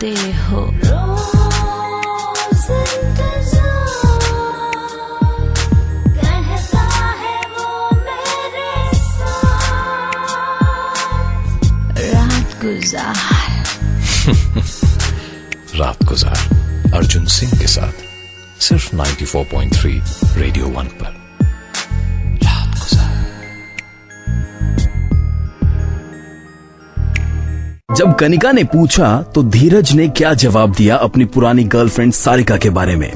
करते हो। कहता है वो मेरे साथ रात गुजार। रात गुजार अर्जुन सिंह के साथ सिर्फ 94.3 रेडियो 1 पर। रात गुजार। जब कनिका ने पूछा तो धीरज ने क्या जवाब दिया अपनी पुरानी गर्लफ्रेंड सारिका के बारे में।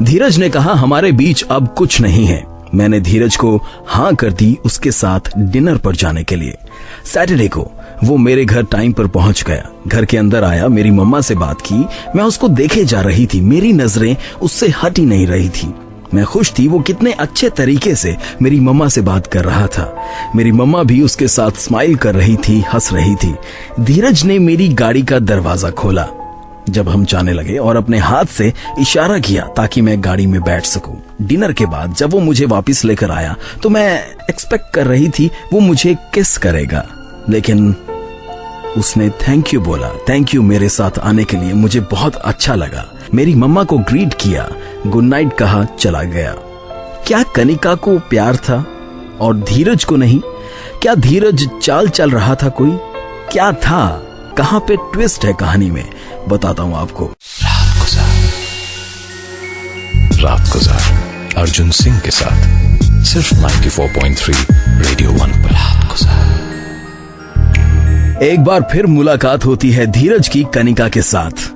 धीरज ने कहा, हमारे बीच अब कुछ नहीं है। मैंने धीरज को हाँ कर दी उसके साथ डिनर पर जाने के लिए। सैटरडे को वो मेरे घर टाइम पर पहुंच गया। घर के अंदर आया, मेरी मम्मा से बात की। मैं उसको देखे जा रही थी, मेरी नजरें उससे हट ही नहीं रही थी। मैं खुश थी, वो कितने अच्छे तरीके से मेरी मम्मा से बात कर रहा था। मेरी मम्मा भी उसके साथ स्माइल कर रही थी, हंस रही थी। धीरज ने मेरी गाड़ी का दरवाजा खोला जब हम जाने लगे और अपने हाथ से इशारा किया ताकि मैं गाड़ी में बैठ सकूं। डिनर के बाद जब वो मुझे वापस लेकर आया तो मैं एक्सपेक्ट कर रही थी वो मुझे किस करेगा, लेकिन उसने थैंक यू बोला। थैंक यू मेरे साथ आने के लिए, मुझे बहुत अच्छा लगा। मेरी मम्मा को ग्रीट किया, गुड नाइट कहा, चला गया। क्या कनिका को प्यार था और धीरज को नहीं? क्या धीरज चाल चल रहा था कोई? क्या था? कहां पे ट्विस्ट है कहानी में, बताता हूं आपको। रात गुजार अर्जुन सिंह के साथ सिर्फ 94.3 रेडियो 1 पर। रात गुजार। एक बार फिर मुलाकात होती है धीरज की कनिका के साथ।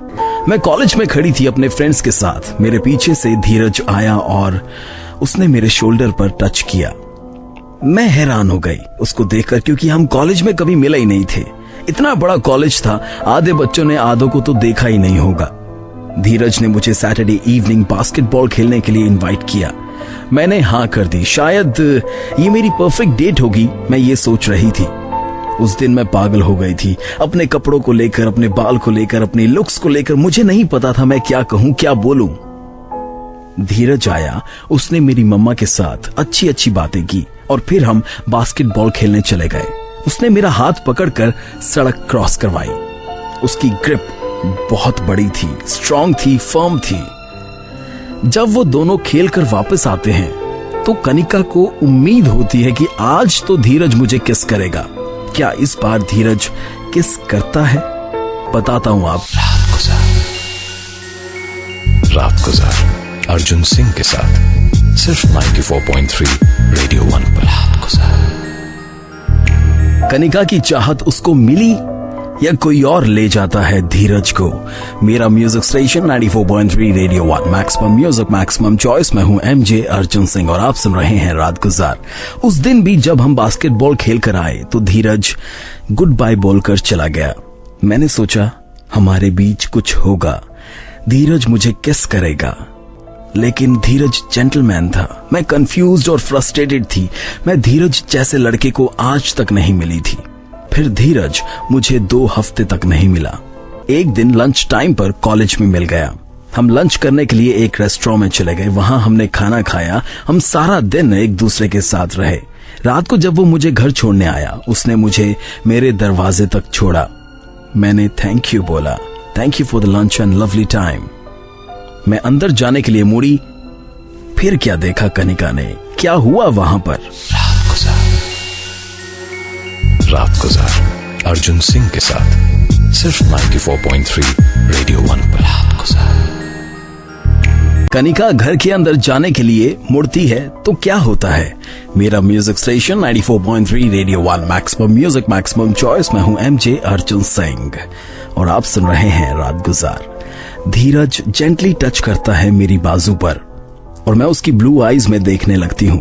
मैं कॉलेज में खड़ी थी अपने फ्रेंड्स के साथ। मेरे पीछे से धीरज आया और उसने मेरे शोल्डर पर टच किया। मैं हैरान हो गई उसको देखकर, क्योंकि हम कॉलेज में कभी मिले ही नहीं थे। इतना बड़ा कॉलेज था, आधे बच्चों ने आधों को तो देखा ही नहीं होगा। धीरज ने मुझे सैटरडे इवनिंग बास्केटबॉल खेलने के लिए इनवाइट किया। मैंने हाँ कर दी। शायद ये मेरी परफेक्ट डेट होगी, मैं ये सोच रही थी। उस दिन मैं पागल हो गई थी, अपने कपड़ों को लेकर, अपने बाल को लेकर, अपने लुक्स को लेकर। मुझे नहीं पता था मैं क्या कहूं, क्या बोलूं। धीरज आया, उसने मेरी मम्मा के साथ अच्छी अच्छी बातें की और फिर हम बास्केटबॉल खेलने चले गए। उसने मेरा हाथ पकड़कर सड़क क्रॉस करवाई। उसकी ग्रिप बहुत बड़ी थी, स्ट्रांग थी, फर्म थी। जब वो दोनों खेलकर वापस आते हैं तो कनिका को उम्मीद होती है कि आज तो धीरज मुझे किस करेगा। क्या इस बार धीरज किस करता है? बताता हूं आप। रात गुजार अर्जुन सिंह के साथ सिर्फ 94.3 रेडियो 1 पर। रात गुजार। कनिका की चाहत उसको मिली या कोई और ले जाता है धीरज को? मेरा music station 94.3 radio 1, maximum music maximum choice. मैं हूं एमजे अर्जुन सिंह और आप सुन रहे हैं रात गुजार। उस दिन भी जब हम बास्केटबॉल खेल कर आए तो धीरज गुड बाय बोलकर चला गया। मैंने सोचा हमारे बीच कुछ होगा, धीरज मुझे किस करेगा। लेकिन धीरज जेंटलमैन था। मैं कंफ्यूज्ड और फ्रस्ट्रेटेड थी। मैं धीरज जैसे लड़के को आज तक नहीं मिली थी। फिर धीरज मुझे 2 हफ्ते तक नहीं मिला। एक दिन लंच टाइम पर कॉलेज में मिल गया। हम लंच करने के लिए एक रेस्टोरेंट में चले गए। वहां हमने खाना खाया। हम सारा दिन एक दूसरे के साथ रहे। रात को जब वो मुझे घर छोड़ने आया, उसने मुझे मेरे दरवाजे तक छोड़ा। मैंने थैंक यू बोला, thank you for the lunch and lovely time. मैं अंदर जाने के लिए मुड़ी, फिर क्या देखा कनिका ने, क्या हुआ वहां पर? रात गुजार अर्जुन सिंह के साथ सिर्फ 94.3 रेडियो 1 पर। रात गुजार। कनिका घर के अंदर जाने के लिए मुड़ती है तो क्या होता है? मेरा music station 94.3 radio 1, maximum music maximum choice. मैं हूं एमजे अर्जुन सिंह और आप सुन रहे हैं रात गुजार। धीरज जेंटली टच करता है मेरी बाजू पर और मैं उसकी ब्लू आईज में देखने लगती हूं।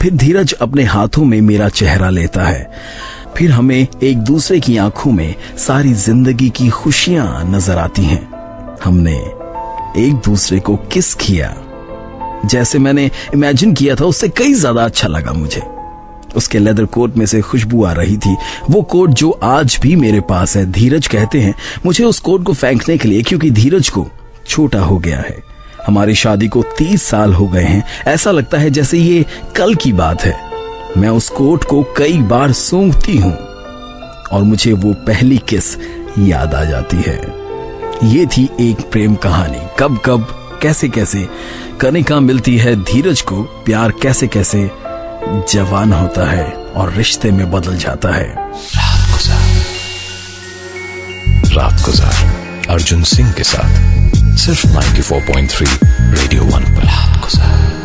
फिर धीरज अपने हाथों में मेरा चेहरा लेता है। फिर हमें एक दूसरे की आंखों में सारी जिंदगी की खुशियां नजर आती हैं। हमने एक दूसरे को किस किया, जैसे मैंने इमेजिन किया था उससे कई ज्यादा अच्छा लगा मुझे। उसके लेदर कोट में से खुशबू आ रही थी, वो कोट जो आज भी मेरे पास है। धीरज कहते हैं मुझे उस कोट को फेंकने के लिए, क्योंकि धीरज को छोटा हो गया है। हमारी शादी को 30 साल हो गए हैं। ऐसा लगता है जैसे ये कल की बात है। मैं उस कोट को कई बार सूंघती हूं और मुझे वो पहली किस याद आ जाती है। ये थी एक प्रेम कहानी। कब कब कैसे कैसे कनिका मिलती है धीरज को, प्यार कैसे कैसे जवान होता है और रिश्ते में बदल जाता है। रात गुजार अर्जुन सिंह के साथ सिर्फ 94.3 रेडियो 1 पर। रात गुजार।